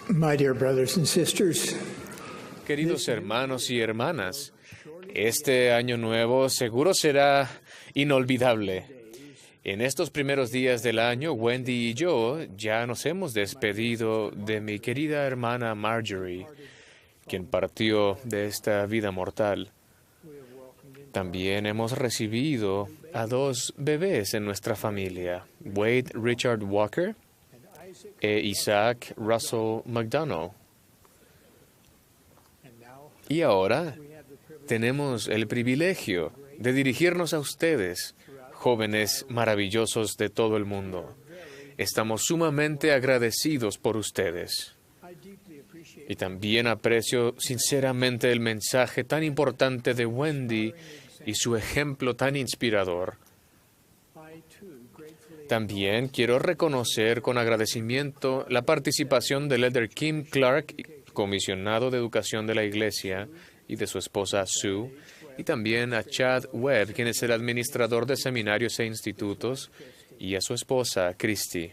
My dear brothers and sisters, Queridos hermanos y hermanas, este año nuevo seguro será inolvidable. En estos primeros días del año, Wendy y yo ya nos hemos despedido de mi querida hermana Marjorie, quien partió de esta vida mortal. También hemos recibido a dos bebés en nuestra familia, Wade Richard Walker e Isaac Russell McDonough. Y ahora tenemos el privilegio de dirigirnos a ustedes, jóvenes maravillosos de todo el mundo. Estamos sumamente agradecidos por ustedes. Y también aprecio sinceramente el mensaje tan importante de Wendy y su ejemplo tan inspirador. También quiero reconocer con agradecimiento la participación del elder Kim Clark, comisionado de educación de la Iglesia, y de su esposa Sue, y también a Chad Webb, quien es el administrador de seminarios e institutos, y a su esposa Christy.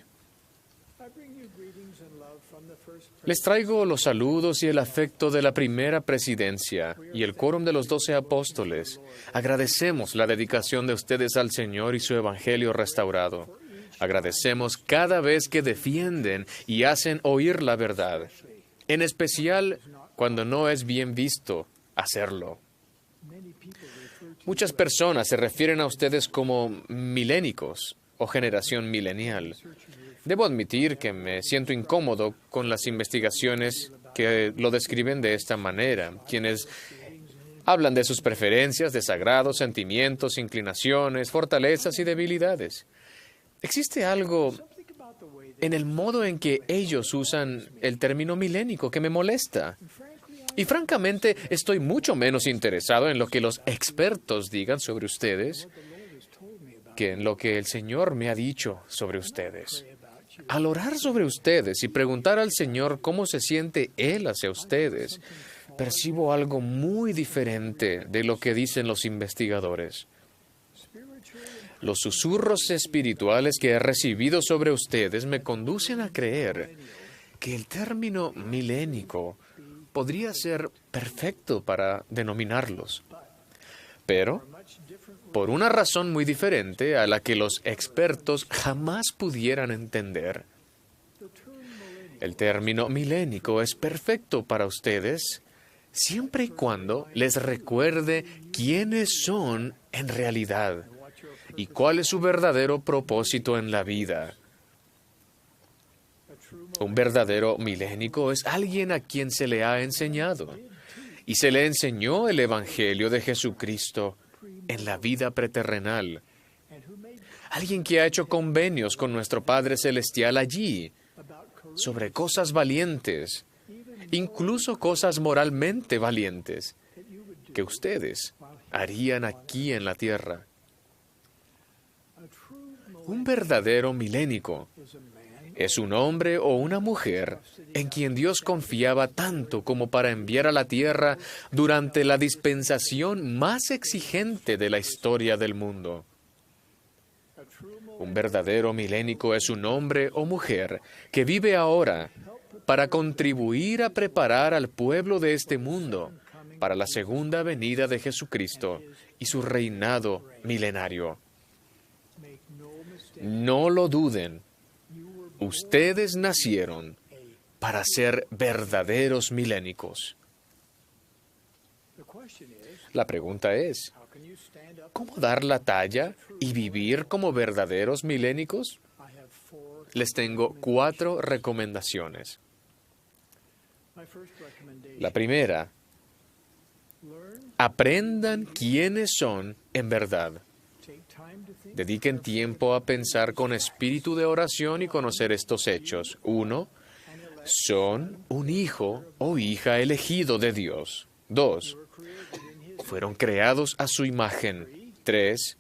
Les traigo los saludos y el afecto de la primera presidencia y el quórum de los 12 apóstoles. Agradecemos la dedicación de ustedes al Señor y su evangelio restaurado. Agradecemos cada vez que defienden y hacen oír la verdad, en especial cuando no es bien visto hacerlo. Muchas personas se refieren a ustedes como milénicos o generación milenial. Debo admitir que me siento incómodo con las investigaciones que lo describen de esta manera, quienes hablan de sus preferencias, desagrados, sentimientos, inclinaciones, fortalezas y debilidades. Existe algo en el modo en que ellos usan el término milénico que me molesta. Y francamente, estoy mucho menos interesado en lo que los expertos digan sobre ustedes que en lo que el Señor me ha dicho sobre ustedes. Al orar sobre ustedes y preguntar al Señor cómo se siente Él hacia ustedes, percibo algo muy diferente de lo que dicen los investigadores. Los susurros espirituales que he recibido sobre ustedes me conducen a creer que el término milénico podría ser perfecto para denominarlos, pero por una razón muy diferente a la que los expertos jamás pudieran entender. El término milénico es perfecto para ustedes siempre y cuando les recuerde quiénes son en realidad y cuál es su verdadero propósito en la vida. Un verdadero milénico es alguien a quien se le ha enseñado, y se le enseñó el Evangelio de Jesucristo en la vida preterrenal. Alguien que ha hecho convenios con nuestro Padre Celestial allí, sobre cosas valientes, incluso cosas moralmente valientes, que ustedes harían aquí en la tierra. Un verdadero milénico es un hombre o una mujer en quien Dios confiaba tanto como para enviar a la tierra durante la dispensación más exigente de la historia del mundo. Un verdadero milénico es un hombre o mujer que vive ahora para contribuir a preparar al pueblo de este mundo para la segunda venida de Jesucristo y su reinado milenario. No lo duden. Ustedes nacieron para ser verdaderos milénicos. La pregunta es, ¿cómo dar la talla y vivir como verdaderos milénicos? Les tengo 4 recomendaciones. La primera, aprendan quiénes son en verdad. Dediquen tiempo a pensar con espíritu de oración y conocer estos hechos. 1. Son un hijo o hija elegido de Dios. 2. Fueron creados a su imagen. 3.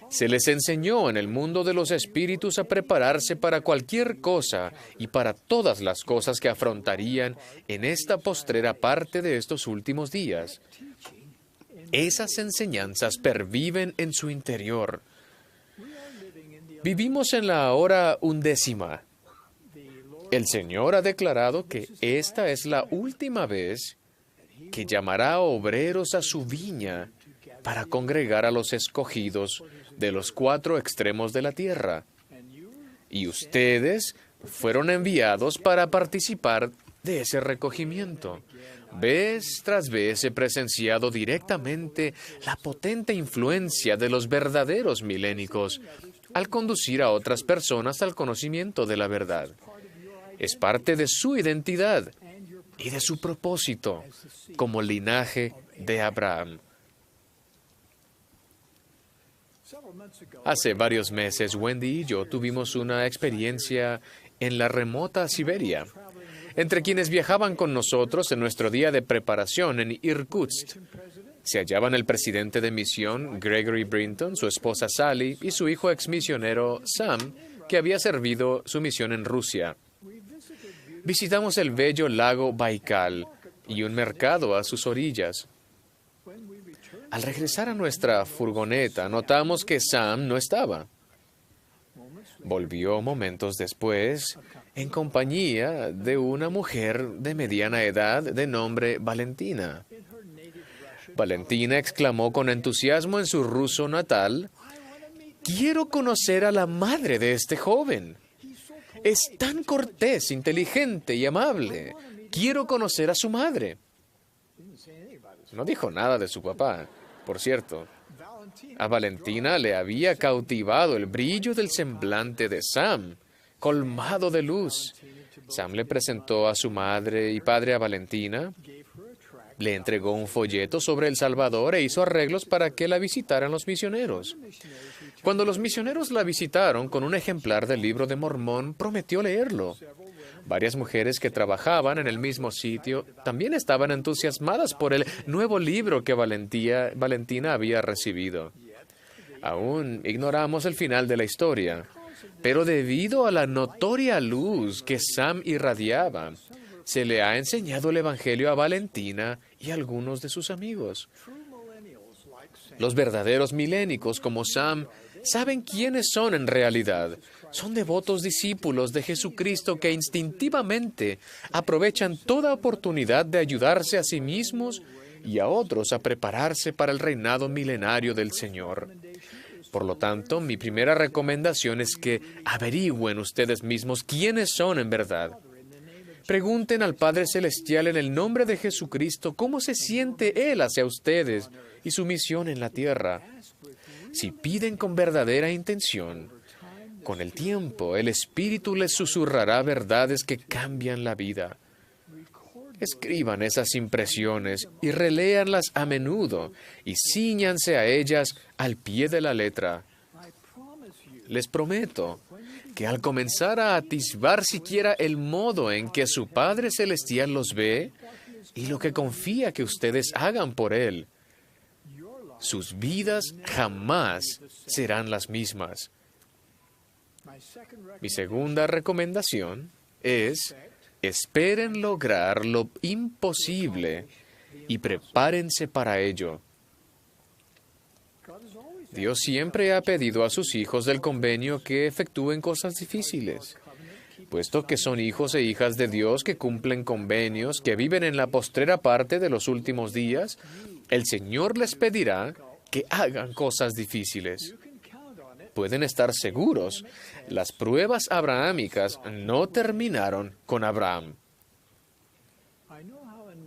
Se les enseñó en el mundo de los espíritus a prepararse para cualquier cosa y para todas las cosas que afrontarían en esta postrera parte de estos últimos días. Esas enseñanzas perviven en su interior. Vivimos en la hora 11. El Señor ha declarado que esta es la última vez que llamará a obreros a su viña para congregar a los escogidos de los 4 extremos de la tierra. Y ustedes fueron enviados para participar de ese recogimiento. Vez tras vez he presenciado directamente la potente influencia de los verdaderos milénicos al conducir a otras personas al conocimiento de la verdad. Es parte de su identidad y de su propósito como linaje de Abraham. Hace varios meses, Wendy y yo tuvimos una experiencia en la remota Siberia. Entre quienes viajaban con nosotros en nuestro día de preparación en Irkutsk, se hallaban el presidente de misión, Gregory Brinton, su esposa Sally y su hijo exmisionero Sam, que había servido su misión en Rusia. Visitamos el bello lago Baikal y un mercado a sus orillas. Al regresar a nuestra furgoneta, notamos que Sam no estaba. Volvió momentos después en compañía de una mujer de mediana edad de nombre Valentina. Valentina exclamó con entusiasmo en su ruso natal: «Quiero conocer a la madre de este joven. Es tan cortés, inteligente y amable. Quiero conocer a su madre». No dijo nada de su papá, por cierto. A Valentina le había cautivado el brillo del semblante de Sam, colmado de luz. Sam le presentó a su madre y padre a Valentina, le entregó un folleto sobre El Salvador e hizo arreglos para que la visitaran los misioneros. Cuando los misioneros la visitaron con un ejemplar del Libro de Mormón, prometió leerlo. Varias mujeres que trabajaban en el mismo sitio también estaban entusiasmadas por el nuevo libro que Valentina había recibido. Aún ignoramos el final de la historia, pero debido a la notoria luz que Sam irradiaba, se le ha enseñado el Evangelio a Valentina y a algunos de sus amigos. Los verdaderos milénicos como Sam saben quiénes son en realidad. Son devotos discípulos de Jesucristo que instintivamente aprovechan toda oportunidad de ayudarse a sí mismos y a otros a prepararse para el reinado milenario del Señor. Por lo tanto, mi primera recomendación es que averigüen ustedes mismos quiénes son en verdad. Pregunten al Padre Celestial en el nombre de Jesucristo cómo se siente Él hacia ustedes y su misión en la tierra. Si piden con verdadera intención, con el tiempo el Espíritu les susurrará verdades que cambian la vida. Escriban esas impresiones y reléanlas a menudo y cíñanse a ellas al pie de la letra. Les prometo que al comenzar a atisbar siquiera el modo en que su Padre Celestial los ve y lo que confía que ustedes hagan por Él, sus vidas jamás serán las mismas. Mi segunda recomendación es: esperen lograr lo imposible y prepárense para ello. Dios siempre ha pedido a sus hijos del convenio que efectúen cosas difíciles. Puesto que son hijos e hijas de Dios que cumplen convenios, que viven en la postrera parte de los últimos días, el Señor les pedirá que hagan cosas difíciles. Pueden estar seguros, las pruebas abrahámicas no terminaron con Abraham.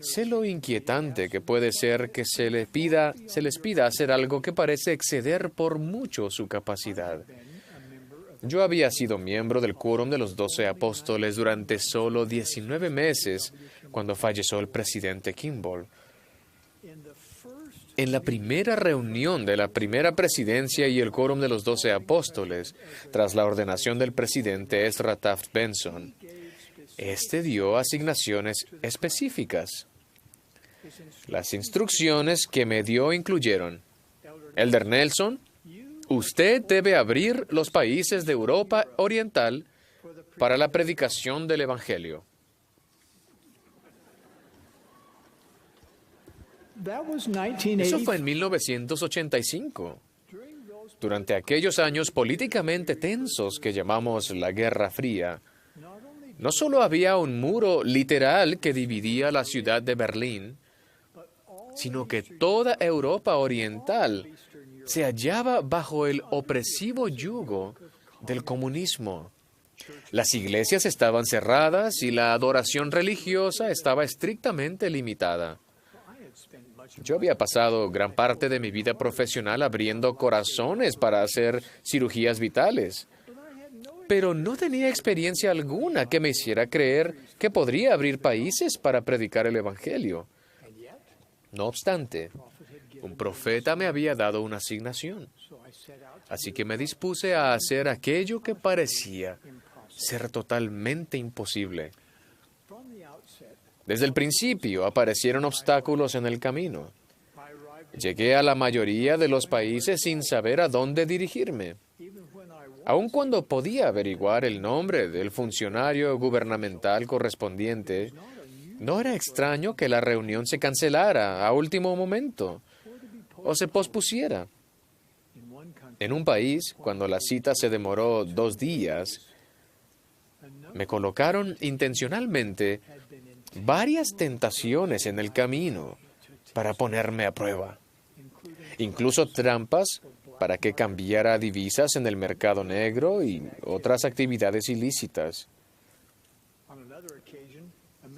Sé lo inquietante que puede ser que se les pida hacer algo que parece exceder por mucho su capacidad. Yo había sido miembro del Quórum de los 12 Apóstoles durante solo 19 meses cuando falleció el presidente Kimball. En la primera reunión de la primera presidencia y el Quórum de los 12 Apóstoles, tras la ordenación del presidente Ezra Taft Benson, este dio asignaciones específicas. Las instrucciones que me dio incluyeron: Elder Nelson, usted debe abrir los países de Europa Oriental para la predicación del Evangelio. Eso fue en 1985. Durante aquellos años políticamente tensos que llamamos la Guerra Fría, No solo había un muro literal que dividía la ciudad de Berlín, sino que toda Europa oriental se hallaba bajo el opresivo yugo del comunismo. Las iglesias estaban cerradas y la adoración religiosa estaba estrictamente limitada. Yo había pasado gran parte de mi vida profesional abriendo corazones para hacer cirugías vitales, pero no tenía experiencia alguna que me hiciera creer que podría abrir países para predicar el Evangelio. No obstante, un profeta me había dado una asignación, así que me dispuse a hacer aquello que parecía ser totalmente imposible. Desde el principio aparecieron obstáculos en el camino. Llegué a la mayoría de los países sin saber a dónde dirigirme. Aun cuando podía averiguar el nombre del funcionario gubernamental correspondiente, no era extraño que la reunión se cancelara a último momento o se pospusiera. En un país, cuando la cita se demoró 2 días, me colocaron intencionalmente varias tentaciones en el camino para ponerme a prueba, incluso trampas para que cambiara divisas en el mercado negro y otras actividades ilícitas.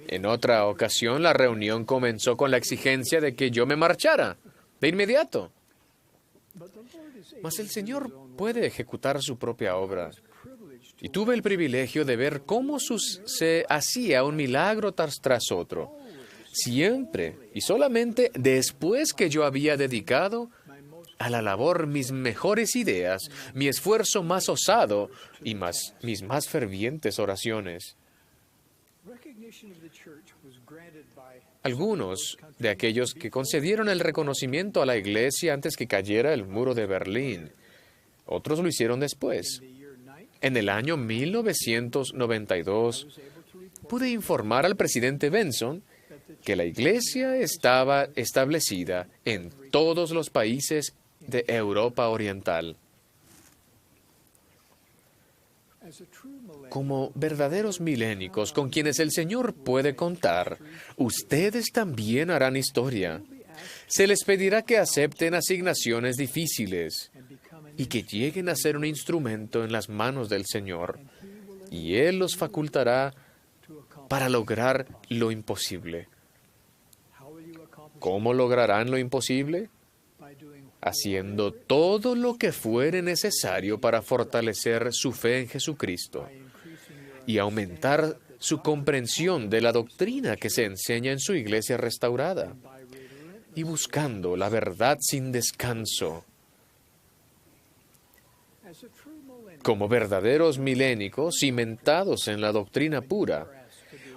En otra ocasión, la reunión comenzó con la exigencia de que yo me marchara de inmediato. Mas el Señor puede ejecutar su propia obra. Y tuve el privilegio de ver cómo se hacía un milagro tras otro, siempre y solamente después que yo había dedicado a la labor mis mejores ideas, mi esfuerzo más osado y mis más fervientes oraciones. Algunos de aquellos que concedieron el reconocimiento a la Iglesia antes que cayera el muro de Berlín, otros lo hicieron después. En el año 1992, pude informar al presidente Benson que la Iglesia estaba establecida en todos los países de Europa Oriental. Como verdaderos milénicos con quienes el Señor puede contar, ustedes también harán historia. Se les pedirá que acepten asignaciones difíciles y que lleguen a ser un instrumento en las manos del Señor, y Él los facultará para lograr lo imposible. ¿Cómo lograrán lo imposible? Haciendo todo lo que fuere necesario para fortalecer su fe en Jesucristo y aumentar su comprensión de la doctrina que se enseña en su iglesia restaurada, y buscando la verdad sin descanso. Como verdaderos milénicos cimentados en la doctrina pura,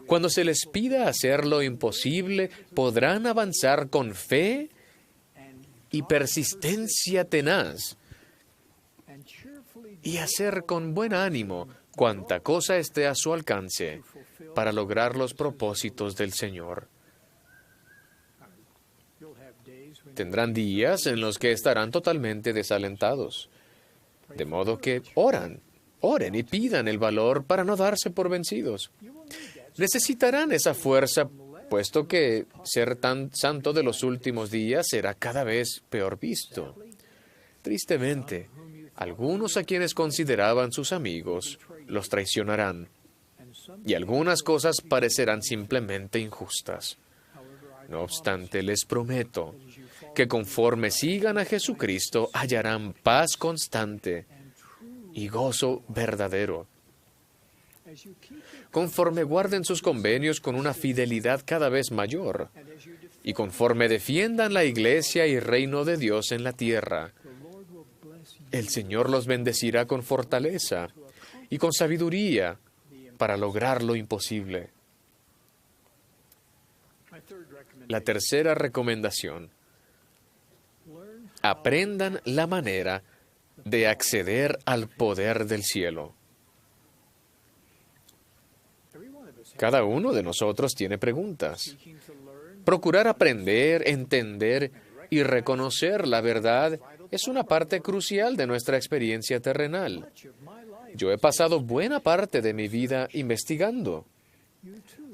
cuando se les pida hacer lo imposible, podrán avanzar con fe y persistencia tenaz y hacer con buen ánimo cuanta cosa esté a su alcance para lograr los propósitos del Señor. Tendrán días en los que estarán totalmente desalentados, de modo que oren y pidan el valor para no darse por vencidos. Necesitarán esa fuerza, puesto que ser tan santo de los últimos días será cada vez peor visto. Tristemente, algunos a quienes consideraban sus amigos los traicionarán, y algunas cosas parecerán simplemente injustas. No obstante, les prometo que conforme sigan a Jesucristo hallarán paz constante y gozo verdadero. Conforme guarden sus convenios con una fidelidad cada vez mayor, y conforme defiendan la Iglesia y reino de Dios en la tierra, el Señor los bendecirá con fortaleza y con sabiduría para lograr lo imposible. La tercera recomendación: aprendan la manera de acceder al poder del cielo. Cada uno de nosotros tiene preguntas. Procurar aprender, entender y reconocer la verdad es una parte crucial de nuestra experiencia terrenal. Yo he pasado buena parte de mi vida investigando.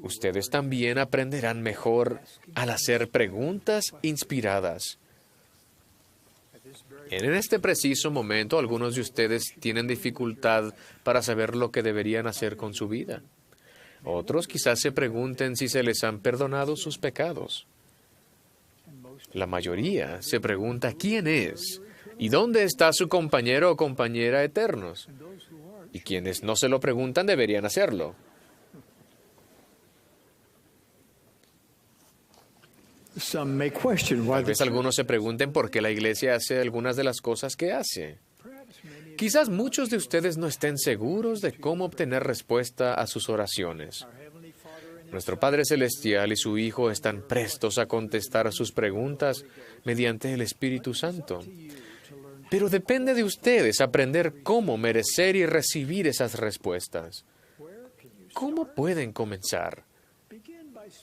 Ustedes también aprenderán mejor al hacer preguntas inspiradas. En este preciso momento, algunos de ustedes tienen dificultad para saber lo que deberían hacer con su vida. Otros quizás se pregunten si se les han perdonado sus pecados. La mayoría se pregunta quién es y dónde está su compañero o compañera eternos. Y quienes no se lo preguntan deberían hacerlo. Some may question why Tal vez algunos se pregunten por qué la Iglesia hace algunas de las cosas que hace. Quizás muchos de ustedes no estén seguros de cómo obtener respuesta a sus oraciones. Nuestro Padre Celestial y su Hijo están prestos a contestar sus preguntas mediante el Espíritu Santo. Pero depende de ustedes aprender cómo merecer y recibir esas respuestas. ¿Cómo pueden comenzar?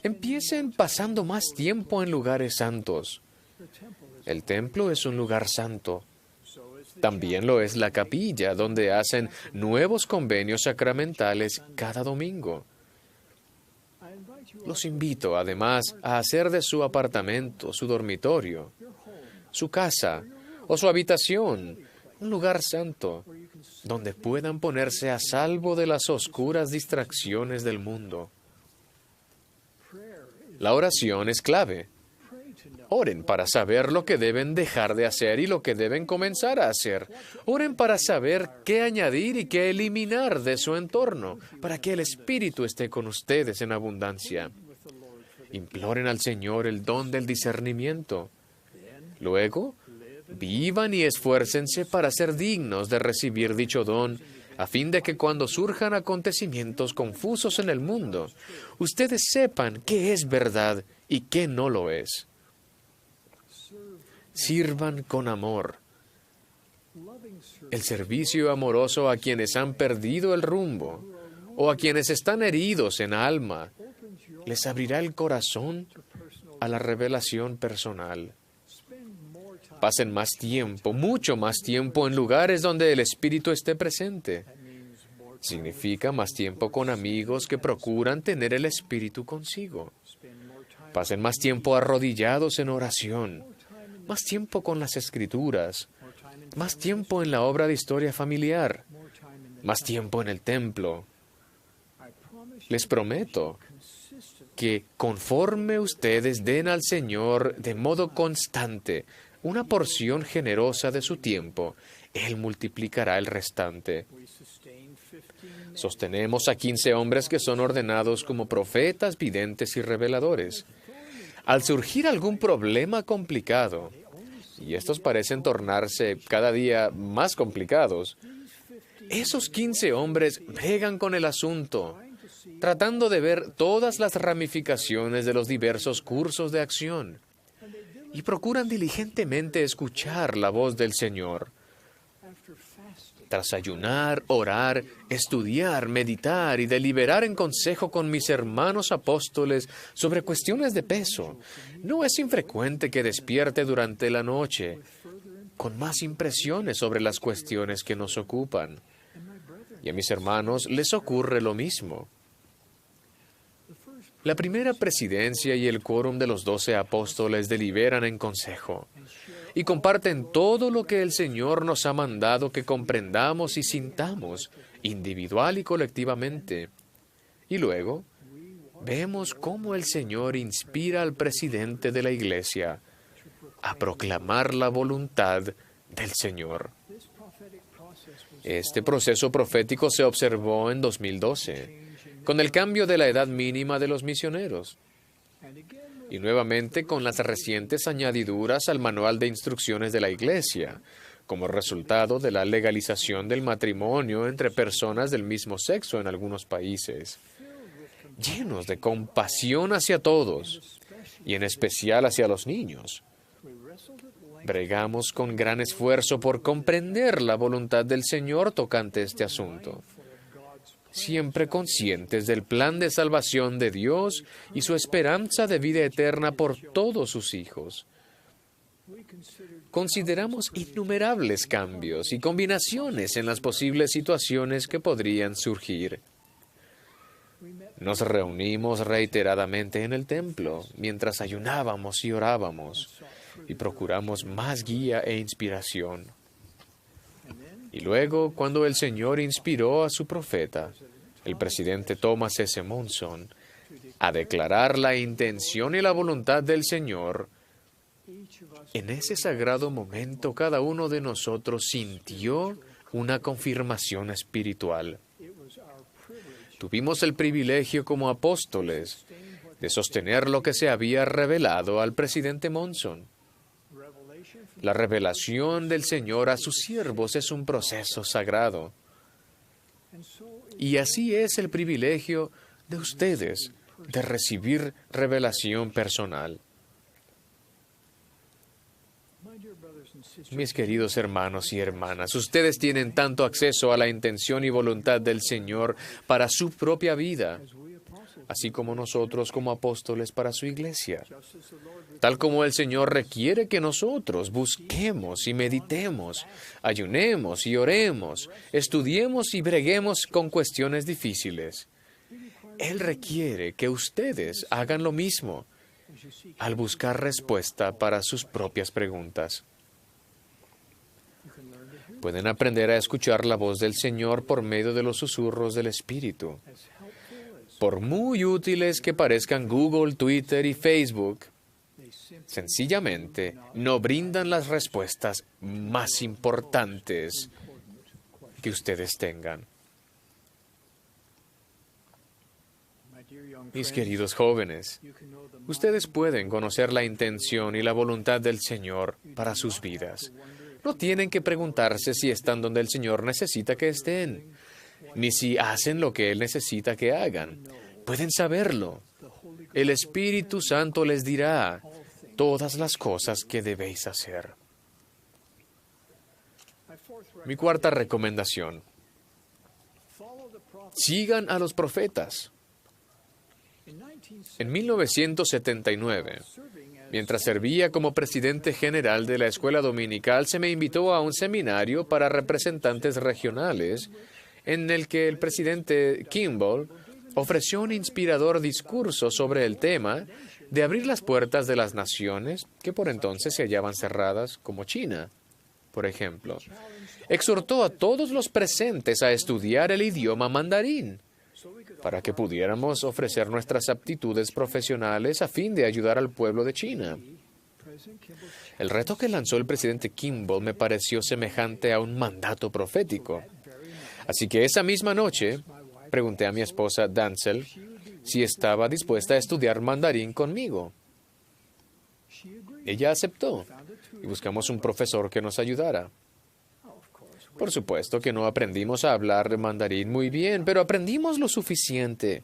Empiecen pasando más tiempo en lugares santos. El templo es un lugar santo. También lo es la capilla, donde hacen nuevos convenios sacramentales cada domingo. Los invito, además, a hacer de su apartamento, su dormitorio, su casa o su habitación un lugar santo, donde puedan ponerse a salvo de las oscuras distracciones del mundo. La oración es clave. Oren para saber lo que deben dejar de hacer y lo que deben comenzar a hacer. Oren para saber qué añadir y qué eliminar de su entorno, para que el Espíritu esté con ustedes en abundancia. Imploren al Señor el don del discernimiento. Luego, vivan y esfuércense para ser dignos de recibir dicho don, a fin de que cuando surjan acontecimientos confusos en el mundo, ustedes sepan qué es verdad y qué no lo es. Sirvan con amor. El servicio amoroso a quienes han perdido el rumbo o a quienes están heridos en alma les abrirá el corazón a la revelación personal. Pasen más tiempo, mucho más tiempo en lugares donde el Espíritu esté presente. Significa más tiempo con amigos que procuran tener el Espíritu consigo. Pasen más tiempo arrodillados en oración, más tiempo con las Escrituras, más tiempo en la obra de historia familiar, más tiempo en el templo. Les prometo que conforme ustedes den al Señor de modo constante una porción generosa de su tiempo, Él multiplicará el restante. Sostenemos a 15 hombres que son ordenados como profetas, videntes y reveladores. Al surgir algún problema complicado, y estos parecen tornarse cada día más complicados, esos 15 hombres bregan con el asunto, tratando de ver todas las ramificaciones de los diversos cursos de acción, y procuran diligentemente escuchar la voz del Señor. Tras ayunar, orar, estudiar, meditar y deliberar en consejo con mis hermanos apóstoles sobre cuestiones de peso, no es infrecuente que despierte durante la noche con más impresiones sobre las cuestiones que nos ocupan. Y a mis hermanos les ocurre lo mismo. La primera presidencia y el quórum de los 12 apóstoles deliberan en consejo y comparten todo lo que el Señor nos ha mandado que comprendamos y sintamos, individual y colectivamente. Y luego, vemos cómo el Señor inspira al presidente de la Iglesia a proclamar la voluntad del Señor. Este proceso profético se observó en 2012, con el cambio de la edad mínima de los misioneros, y nuevamente con las recientes añadiduras al manual de instrucciones de la Iglesia, como resultado de la legalización del matrimonio entre personas del mismo sexo en algunos países. Llenos de compasión hacia todos, y en especial hacia los niños, bregamos con gran esfuerzo por comprender la voluntad del Señor tocante este asunto, siempre conscientes del plan de salvación de Dios y su esperanza de vida eterna por todos sus hijos. Consideramos innumerables cambios y combinaciones en las posibles situaciones que podrían surgir. Nos reunimos reiteradamente en el templo mientras ayunábamos y orábamos y procuramos más guía e inspiración. Y luego, cuando el Señor inspiró a su profeta, el presidente Thomas S. Monson, a declarar la intención y la voluntad del Señor, en ese sagrado momento cada uno de nosotros sintió una confirmación espiritual. Tuvimos el privilegio como apóstoles de sostener lo que se había revelado al presidente Monson. La revelación del Señor a sus siervos es un proceso sagrado. Y así es el privilegio de ustedes de recibir revelación personal. Mis queridos hermanos y hermanas, ustedes tienen tanto acceso a la intención y voluntad del Señor para su propia vida, así como nosotros como apóstoles para su iglesia. Tal como el Señor requiere que nosotros busquemos y meditemos, ayunemos y oremos, estudiemos y breguemos con cuestiones difíciles. Él requiere que ustedes hagan lo mismo al buscar respuesta para sus propias preguntas. Pueden aprender a escuchar la voz del Señor por medio de los susurros del Espíritu. Por muy útiles que parezcan Google, Twitter y Facebook, sencillamente no brindan las respuestas más importantes que ustedes tengan. Mis queridos jóvenes, ustedes pueden conocer la intención y la voluntad del Señor para sus vidas. No tienen que preguntarse si están donde el Señor necesita que estén, ni si hacen lo que Él necesita que hagan. Pueden saberlo. El Espíritu Santo les dirá todas las cosas que debéis hacer. Mi cuarta recomendación. Sigan a los profetas. En 1979, mientras servía como presidente general de la escuela dominical, se me invitó a un seminario para representantes regionales en el que el presidente Kimball ofreció un inspirador discurso sobre el tema de abrir las puertas de las naciones que por entonces se hallaban cerradas, como China, por ejemplo. Exhortó a todos los presentes a estudiar el idioma mandarín para que pudiéramos ofrecer nuestras aptitudes profesionales a fin de ayudar al pueblo de China. El reto que lanzó el presidente Kimball me pareció semejante a un mandato profético. Así que esa misma noche pregunté a mi esposa Dancel si estaba dispuesta a estudiar mandarín conmigo. Ella aceptó y buscamos un profesor que nos ayudara. Por supuesto que no aprendimos a hablar mandarín muy bien, pero aprendimos lo suficiente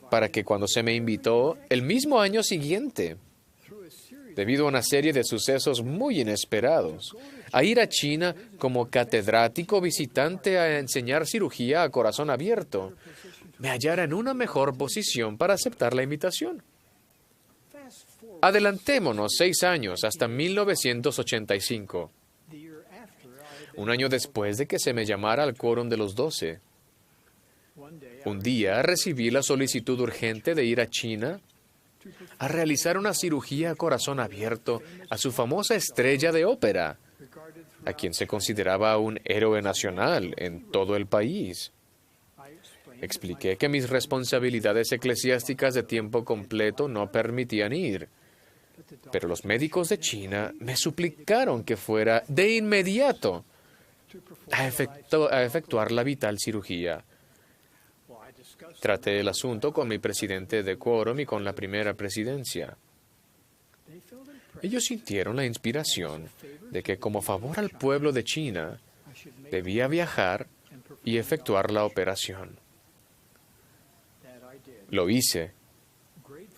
para que cuando se me invitó el mismo año siguiente, debido a una serie de sucesos muy inesperados, a ir a China como catedrático visitante a enseñar cirugía a corazón abierto, me hallara en una mejor posición para aceptar la invitación. Adelantémonos 6 años hasta 1985. Un año después de que se me llamara al quórum de los 12. Un día recibí la solicitud urgente de ir a China a realizar una cirugía a corazón abierto a su famosa estrella de ópera, a quien se consideraba un héroe nacional en todo el país. Expliqué que mis responsabilidades eclesiásticas de tiempo completo no permitían ir, pero los médicos de China me suplicaron que fuera de inmediato a efectuar la vital cirugía. Traté el asunto con mi presidente de quórum y con la primera presidencia. Ellos sintieron la inspiración de que como favor al pueblo de China, debía viajar y efectuar la operación. Lo hice.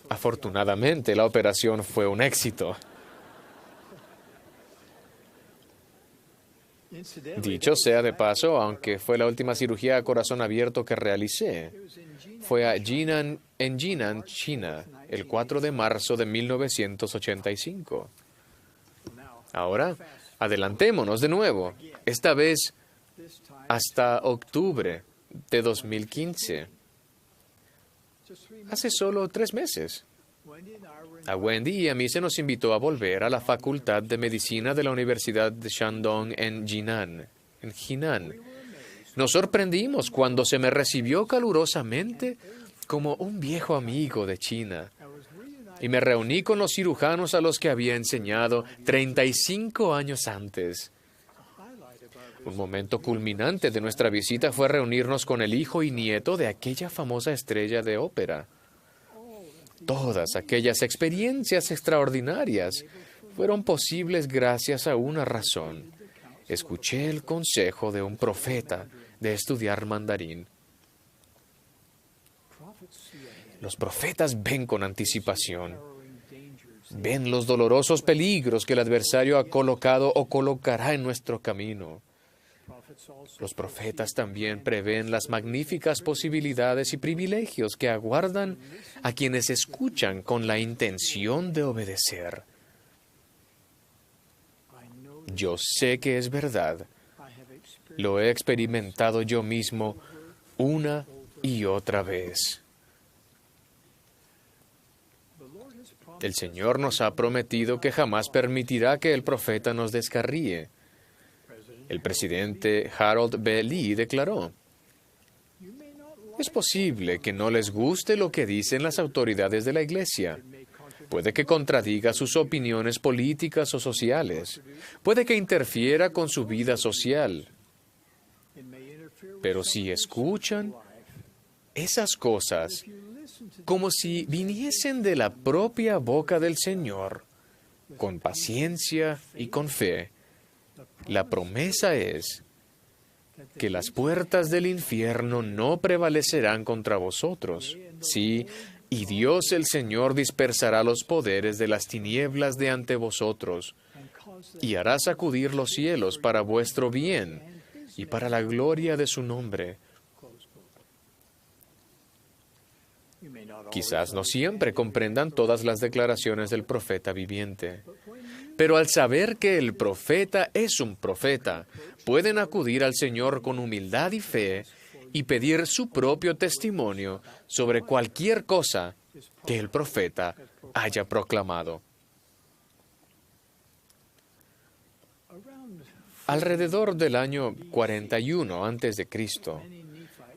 Afortunadamente, la operación fue un éxito. Dicho sea de paso, aunque fue la última cirugía a corazón abierto que realicé, fue en Jinan, China, el 4 de marzo de 1985. Ahora, adelantémonos de nuevo, esta vez hasta octubre de 2015. Hace solo 3 meses. A Wendy y a mí se nos invitó a volver a la Facultad de Medicina de la Universidad de Shandong en Jinan. Nos sorprendimos cuando se me recibió calurosamente como un viejo amigo de China. Y me reuní con los cirujanos a los que había enseñado 35 años antes. Un momento culminante de nuestra visita fue reunirnos con el hijo y nieto de aquella famosa estrella de ópera. Todas aquellas experiencias extraordinarias fueron posibles gracias a una razón. Escuché el consejo de un profeta de estudiar mandarín. Los profetas ven con anticipación. Ven los dolorosos peligros que el adversario ha colocado o colocará en nuestro camino. Los profetas también prevén las magníficas posibilidades y privilegios que aguardan a quienes escuchan con la intención de obedecer. Yo sé que es verdad. Lo he experimentado yo mismo una y otra vez. El Señor nos ha prometido que jamás permitirá que el profeta nos descarríe. El presidente Harold B. Lee declaró: es posible que no les guste lo que dicen las autoridades de la Iglesia. Puede que contradiga sus opiniones políticas o sociales. Puede que interfiera con su vida social. Pero si escuchan esas cosas como si viniesen de la propia boca del Señor, con paciencia y con fe, la promesa es que las puertas del infierno no prevalecerán contra vosotros. Sí, y Dios el Señor dispersará los poderes de las tinieblas de ante vosotros, y hará sacudir los cielos para vuestro bien y para la gloria de su nombre. Quizás no siempre comprendan todas las declaraciones del profeta viviente, pero al saber que el profeta es un profeta, pueden acudir al Señor con humildad y fe y pedir su propio testimonio sobre cualquier cosa que el profeta haya proclamado. Alrededor del año 41 a.C.,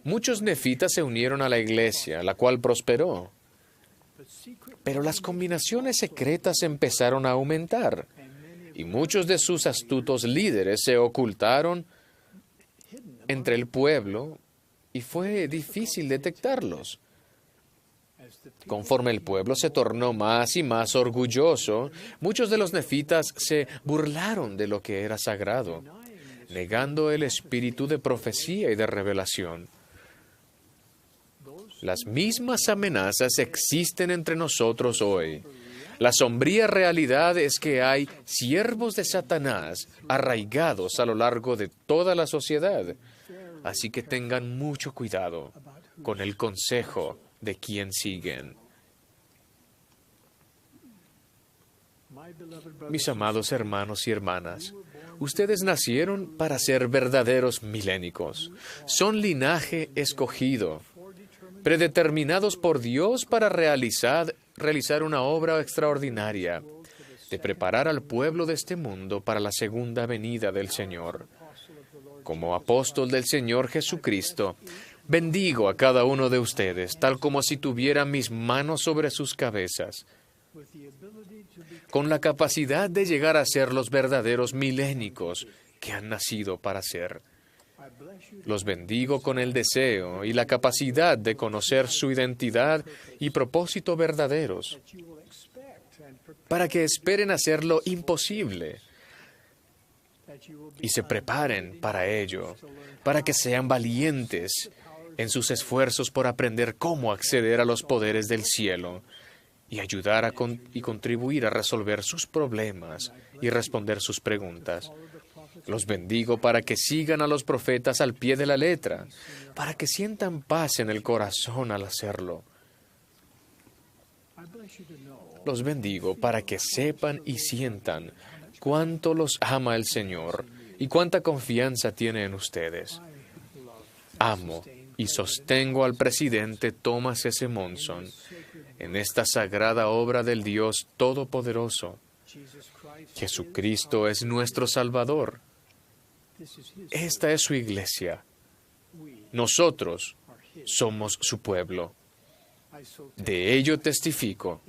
muchos nefitas se unieron a la iglesia, la cual prosperó. Pero las combinaciones secretas empezaron a aumentar, y muchos de sus astutos líderes se ocultaron entre el pueblo, y fue difícil detectarlos. Conforme el pueblo se tornó más y más orgulloso, muchos de los nefitas se burlaron de lo que era sagrado, negando el espíritu de profecía y de revelación. Las mismas amenazas existen entre nosotros hoy. La sombría realidad es que hay siervos de Satanás arraigados a lo largo de toda la sociedad. Así que tengan mucho cuidado con el consejo de quien siguen. Mis amados hermanos y hermanas, ustedes nacieron para ser verdaderos milénicos. Son linaje escogido, predeterminados por Dios para realizar una obra extraordinaria, de preparar al pueblo de este mundo para la segunda venida del Señor. Como apóstol del Señor Jesucristo, bendigo a cada uno de ustedes, tal como si tuviera mis manos sobre sus cabezas, con la capacidad de llegar a ser los verdaderos milénicos que han nacido para ser. Los bendigo con el deseo y la capacidad de conocer su identidad y propósito verdaderos, para que esperen hacer lo imposible y se preparen para ello, para que sean valientes en sus esfuerzos por aprender cómo acceder a los poderes del cielo y ayudar y contribuir a resolver sus problemas y responder sus preguntas. Los bendigo para que sigan a los profetas al pie de la letra, para que sientan paz en el corazón al hacerlo. Los bendigo para que sepan y sientan cuánto los ama el Señor y cuánta confianza tiene en ustedes. Amo y sostengo al presidente Thomas S. Monson en esta sagrada obra del Dios Todopoderoso. Jesucristo es nuestro Salvador. Esta es su iglesia. Nosotros somos su pueblo. De ello testifico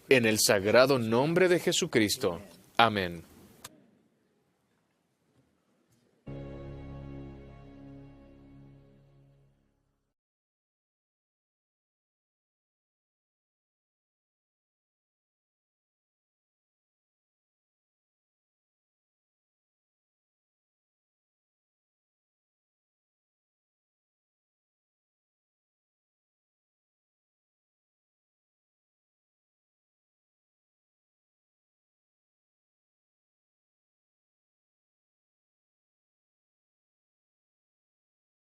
en el sagrado nombre de Jesucristo. Amén.